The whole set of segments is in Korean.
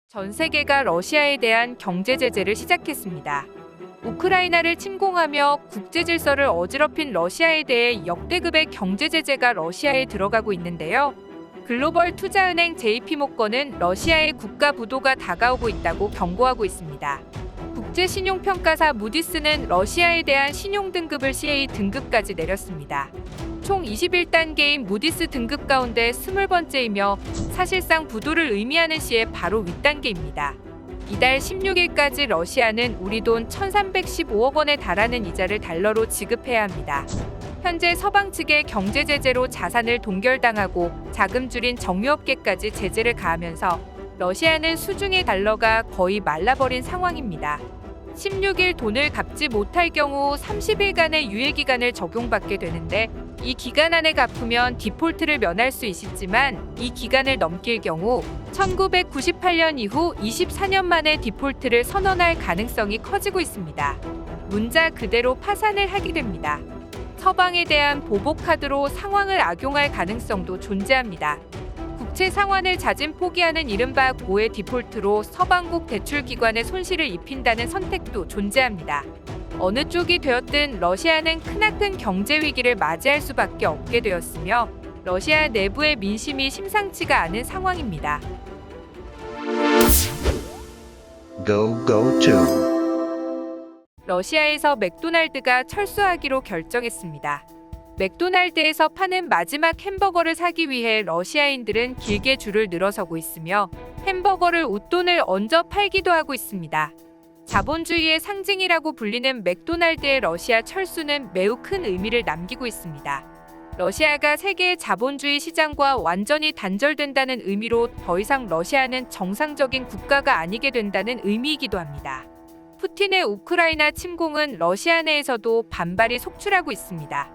전 세계가 러시아에 대한 경제 제재를 시작했습니다. 우크라이나를 침공하며 국제 질서를 어지럽힌 러시아에 대해 역대급의 경제 제재가 러시아에 들어가고 있는데요. 글로벌 투자은행 JP모건은 러시아의 국가 부도가 다가오고 있다고 경고하고 있습니다. 국제 신용평가사 무디스는 러시아에 대한 신용 등급을 CA 등급까지 내렸습니다. 총 21단계인 무디스 등급 가운데 20번째이며 사실상 부도를 의미하는 C의 바로 윗단계입니다. 이달 16일까지 러시아는 우리 돈 1,315억 원에 달하는 이자를 달러로 지급해야 합니다. 현재 서방 측의 경제 제재로 자산을 동결당하고 자금 줄인 정유업계까지 제재를 가하면서 러시아는 수중의 달러가 거의 말라버린 상황입니다. 16일 돈을 갚지 못할 경우 30일간의 유예기간을 적용받게 되는데 이 기간 안에 갚으면 디폴트를 면할 수 있지만 이 기간을 넘길 경우 1998년 이후 24년 만에 디폴트를 선언할 가능성이 커지고 있습니다. 문자 그대로 파산을 하게 됩니다. 서방에 대한 보복 카드로 상황을 악용할 가능성도 존재합니다. 국채 상환을 자진 포기하는 이른바 고의 디폴트로 서방국 대출기관에 손실을 입힌다는 선택도 존재합니다. 어느 쪽이 되었든 러시아는 크나큰 경제 위기를 맞이할 수밖에 없게 되었으며 러시아 내부의 민심이 심상치가 않은 상황입니다. Go to. 러시아에서 맥도날드가 철수하기로 결정했습니다. 맥도날드에서 파는 마지막 햄버거를 사기 위해 러시아인들은 길게 줄을 늘어서고 있으며 햄버거를 웃돈을 얹어 팔기도 하고 있습니다. 자본주의의 상징이라고 불리는 맥도날드의 러시아 철수는 매우 큰 의미를 남기고 있습니다. 러시아가 세계의 자본주의 시장과 완전히 단절된다는 의미로 더 이상 러시아는 정상적인 국가가 아니게 된다는 의미이기도 합니다. 푸틴의 우크라이나 침공은 러시아 내에서도 반발이 속출하고 있습니다.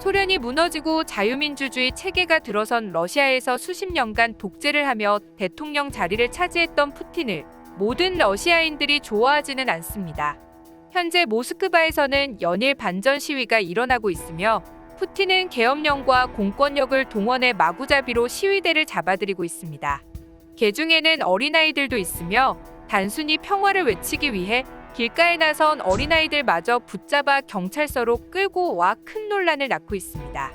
소련이 무너지고 자유민주주의 체계가 들어선 러시아에서 수십 년간 독재를 하며 대통령 자리를 차지했던 푸틴을 모든 러시아인들이 좋아하지는 않습니다. 현재 모스크바에서는 연일 반전 시위가 일어나고 있으며 푸틴은 계엄령과 공권력을 동원해 마구잡이로 시위대를 잡아들이고 있습니다. 개중에는 어린아이들도 있으며 단순히 평화를 외치기 위해 길가에 나선 어린아이들마저 붙잡아 경찰서로 끌고 와 큰 논란을 낳고 있습니다.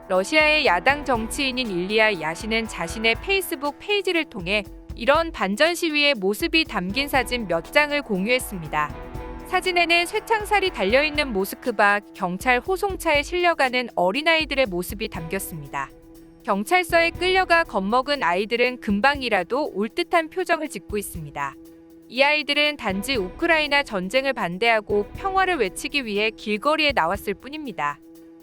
러시아의 야당 정치인인 일리아 야신은 자신의 페이스북 페이지를 통해 이런 반전 시위의 모습이 담긴 사진 몇 장을 공유했습니다. 사진에는 쇠창살이 달려있는 모스크바 경찰 호송차에 실려가는 어린아이들의 모습이 담겼습니다. 경찰서에 끌려가 겁먹은 아이들은 금방이라도 올 듯한 표정을 짓고 있습니다. 이 아이들은 단지 우크라이나 전쟁을 반대하고 평화를 외치기 위해 길거리에 나왔을 뿐입니다.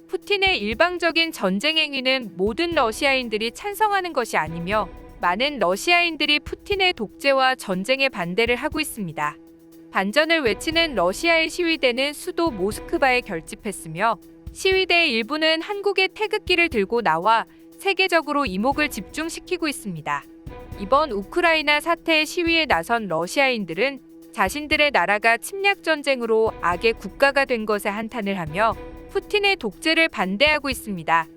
푸틴의 일방적인 전쟁 행위는 모든 러시아인들이 찬성하는 것이 아니며 많은 러시아인들이 푸틴의 독재와 전쟁에 반대를 하고 있습니다. 반전을 외치는 러시아의 시위대는 수도 모스크바에 결집했으며 시위대의 일부는 한국의 태극기를 들고 나와 세계적으로 이목을 집중시키고 있습니다. 이번 우크라이나 사태 시위에 나선 러시아인들은 자신들의 나라가 침략 전쟁으로 악의 국가가 된 것에 한탄을 하며 푸틴의 독재를 반대하고 있습니다.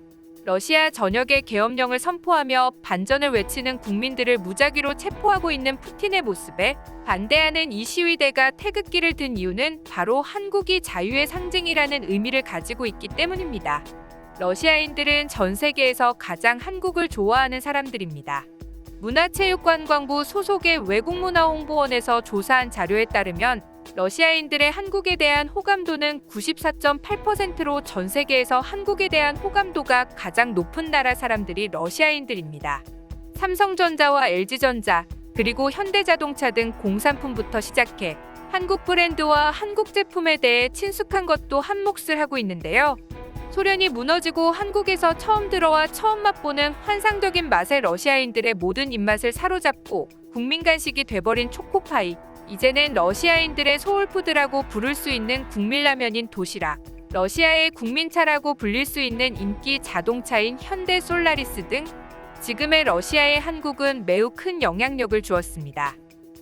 러시아 전역에 계엄령을 선포하며 반전을 외치는 국민들을 무작위로 체포하고 있는 푸틴의 모습에 반대하는 이 시위대가 태극기를 든 이유는 바로 한국이 자유의 상징이라는 의미를 가지고 있기 때문입니다. 러시아인들은 전 세계에서 가장 한국을 좋아하는 사람들입니다. 문화체육관광부 소속의 외국문화홍보원에서 조사한 자료에 따르면 러시아인들의 한국에 대한 호감도는 94.8%로 전 세계에서 한국에 대한 호감도가 가장 높은 나라 사람들이 러시아인들입니다. 삼성전자와 LG전자, 그리고 현대자동차 등 공산품부터 시작해 한국 브랜드와 한국 제품에 대해 친숙한 것도 한 몫을 하고 있는데요. 소련이 무너지고 한국에서 처음 들어와 처음 맛보는 환상적인 맛의 러시아인들의 모든 입맛을 사로잡고 국민 간식이 돼버린 초코파이. 이제는 러시아인들의 소울푸드라고 부를 수 있는 국민라면인 도시락, 러시아의 국민차라고 불릴 수 있는 인기 자동차인 현대 솔라리스 등 지금의 러시아의 한국은 매우 큰 영향력을 주었습니다.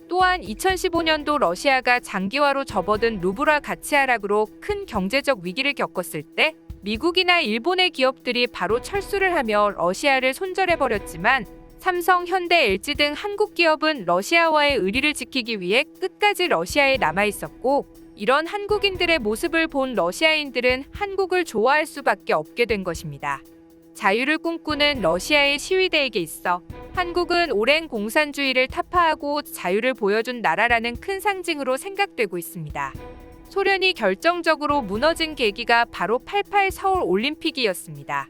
또한 2015년도 러시아가 장기화로 접어든 루블화 가치 하락으로 큰 경제적 위기를 겪었을 때 미국이나 일본의 기업들이 바로 철수를 하며 러시아를 손절해버렸지만 삼성, 현대, LG 등 한국 기업은 러시아와의 의리를 지키기 위해 끝까지 러시아에 남아 있었고, 이런 한국인들의 모습을 본 러시아인들은 한국을 좋아할 수밖에 없게 된 것입니다. 자유를 꿈꾸는 러시아의 시위대에게 있어 한국은 오랜 공산주의를 타파하고 자유를 보여준 나라라는 큰 상징으로 생각되고 있습니다. 소련이 결정적으로 무너진 계기가 바로 88 서울 올림픽이었습니다.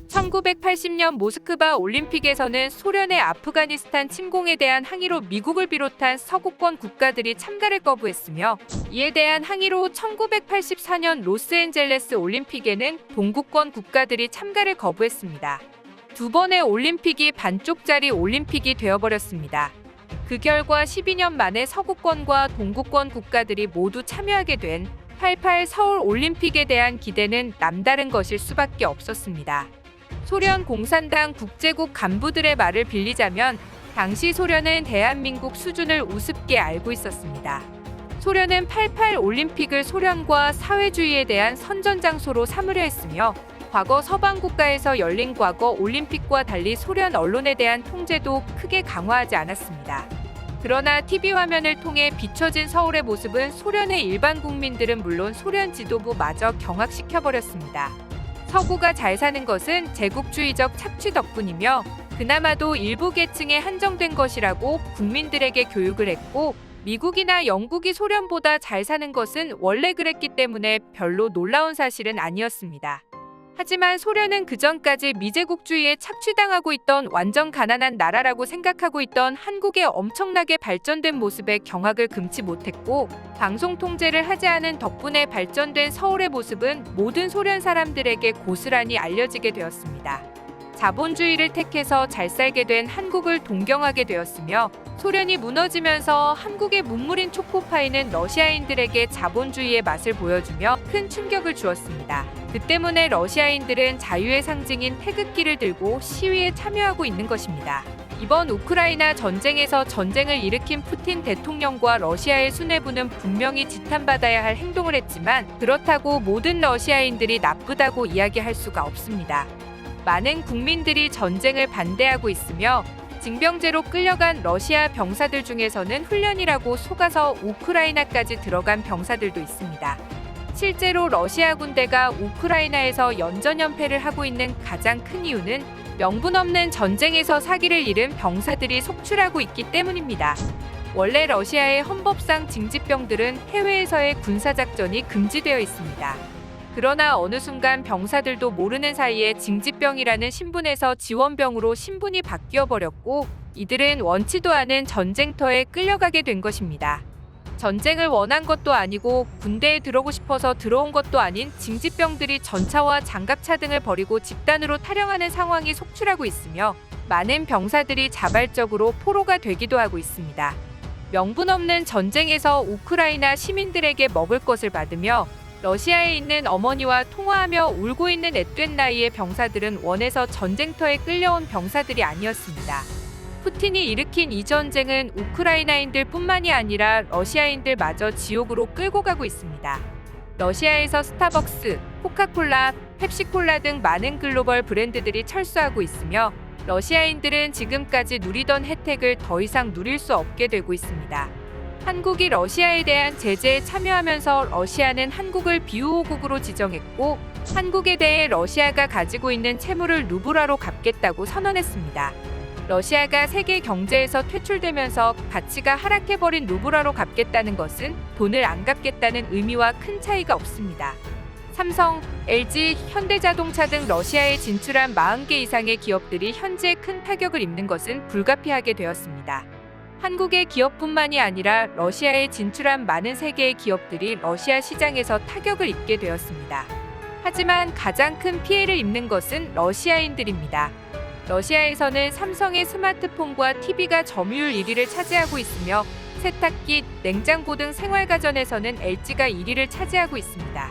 1980년 모스크바 올림픽에서는 소련의 아프가니스탄 침공에 대한 항의로 미국을 비롯한 서구권 국가들이 참가를 거부했으며, 이에 대한 항의로 1984년 로스앤젤레스 올림픽에는 동구권 국가들이 참가를 거부했습니다. 두 번의 올림픽이 반쪽짜리 올림픽이 되어버렸습니다. 그 결과 12년 만에 서구권과 동구권 국가들이 모두 참여하게 된 88 서울 올림픽에 대한 기대는 남다른 것일 수밖에 없었습니다. 소련 공산당 국제국 간부들의 말을 빌리자면 당시 소련은 대한민국 수준을 우습게 알고 있었습니다. 소련은 88 올림픽을 소련과 사회주의에 대한 선전장소로 삼으려 했으며, 과거 서방 국가에서 열린 과거 올림픽과 달리 소련 언론에 대한 통제도 크게 강화하지 않았습니다. 그러나 TV 화면을 통해 비춰진 서울의 모습은 소련의 일반 국민들은 물론 소련 지도부마저 경악시켜버렸습니다. 서구가 잘 사는 것은 제국주의적 착취 덕분이며 그나마도 일부 계층에 한정된 것이라고 국민들에게 교육을 했고, 미국이나 영국이 소련보다 잘 사는 것은 원래 그랬기 때문에 별로 놀라운 사실은 아니었습니다. 하지만 소련은 그전까지 미제국주의에 착취당하고 있던 완전 가난한 나라라고 생각하고 있던 한국의 엄청나게 발전된 모습에 경악을 금치 못했고, 방송 통제를 하지 않은 덕분에 발전된 서울의 모습은 모든 소련 사람들에게 고스란히 알려지게 되었습니다. 자본주의를 택해서 잘 살게 된 한국을 동경하게 되었으며, 소련이 무너지면서 한국의 문물인 초코파이는 러시아인들에게 자본주의의 맛을 보여주며 큰 충격을 주었습니다. 그 때문에 러시아인들은 자유의 상징인 태극기를 들고 시위에 참여하고 있는 것입니다. 이번 우크라이나 전쟁에서 전쟁을 일으킨 푸틴 대통령과 러시아의 수뇌부는 분명히 지탄받아야 할 행동을 했지만, 그렇다고 모든 러시아인들이 나쁘다고 이야기할 수가 없습니다. 많은 국민들이 전쟁을 반대하고 있으며, 징병제로 끌려간 러시아 병사들 중에서는 훈련이라고 속아서 우크라이나까지 들어간 병사들도 있습니다. 실제로 러시아 군대가 우크라이나에서 연전연패를 하고 있는 가장 큰 이유는 명분 없는 전쟁에서 사기를 잃은 병사들이 속출하고 있기 때문입니다. 원래 러시아의 헌법상 징집병들은 해외에서의 군사작전이 금지되어 있습니다. 그러나 어느 순간 병사들도 모르는 사이에 징집병이라는 신분에서 지원병으로 신분이 바뀌어 버렸고, 이들은 원치도 않은 전쟁터에 끌려가게 된 것입니다. 전쟁을 원한 것도 아니고 군대에 들어오고 싶어서 들어온 것도 아닌 징집병들이 전차와 장갑차 등을 버리고 집단으로 탈영하는 상황이 속출하고 있으며, 많은 병사들이 자발적으로 포로가 되기도 하고 있습니다. 명분 없는 전쟁에서 우크라이나 시민들에게 먹을 것을 받으며 러시아에 있는 어머니와 통화하며 울고 있는 앳된 나이의 병사들은 원해서 전쟁터에 끌려온 병사들이 아니었습니다. 푸틴이 일으킨 이 전쟁은 우크라이나인들 뿐만이 아니라 러시아인들마저 지옥으로 끌고 가고 있습니다. 러시아에서 스타벅스, 코카콜라, 펩시콜라 등 많은 글로벌 브랜드들이 철수하고 있으며, 러시아인들은 지금까지 누리던 혜택을 더 이상 누릴 수 없게 되고 있습니다. 한국이 러시아에 대한 제재에 참여하면서 러시아는 한국을 비우호국으로 지정했고, 한국에 대해 러시아가 가지고 있는 채무를 루블화로 갚겠다고 선언했습니다. 러시아가 세계 경제에서 퇴출되면서 가치가 하락해버린 루블화로 갚겠다는 것은 돈을 안 갚겠다는 의미와 큰 차이가 없습니다. 삼성, LG, 현대자동차 등 러시아에 진출한 40개 이상의 기업들이 현재 큰 타격을 입는 것은 불가피하게 되었습니다. 한국의 기업뿐만이 아니라 러시아에 진출한 많은 세계의 기업들이 러시아 시장에서 타격을 입게 되었습니다. 하지만 가장 큰 피해를 입는 것은 러시아인들입니다. 러시아에서는 삼성의 스마트폰과 TV가 점유율 1위를 차지하고 있으며, 세탁기, 냉장고 등 생활가전에서는 LG가 1위를 차지하고 있습니다.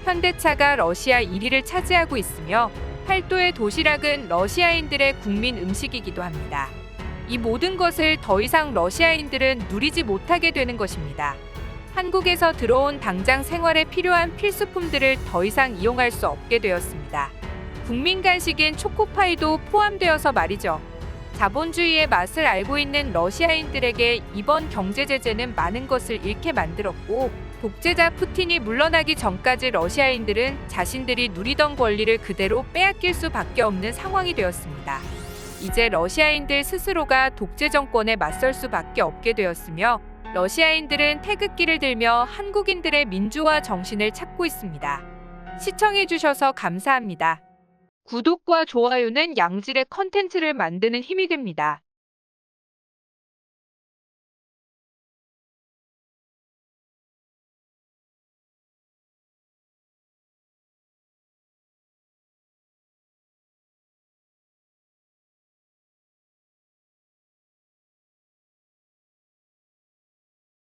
현대차가 러시아 1위를 차지하고 있으며, 팔도의 도시락은 러시아인들의 국민 음식이기도 합니다. 이 모든 것을 더 이상 러시아인들은 누리지 못하게 되는 것입니다. 한국에서 들어온 당장 생활에 필요한 필수품들을 더 이상 이용할 수 없게 되었습니다. 국민 간식인 초코파이도 포함되어서 말이죠. 자본주의의 맛을 알고 있는 러시아인들에게 이번 경제 제재는 많은 것을 잃게 만들었고, 독재자 푸틴이 물러나기 전까지 러시아인들은 자신들이 누리던 권리를 그대로 빼앗길 수밖에 없는 상황이 되었습니다. 이제 러시아인들 스스로가 독재 정권에 맞설 수밖에 없게 되었으며, 러시아인들은 태극기를 들며 한국인들의 민주화 정신을 찾고 있습니다. 시청해주셔서 감사합니다. 구독과 좋아요는 양질의 컨텐츠를 만드는 힘이 됩니다.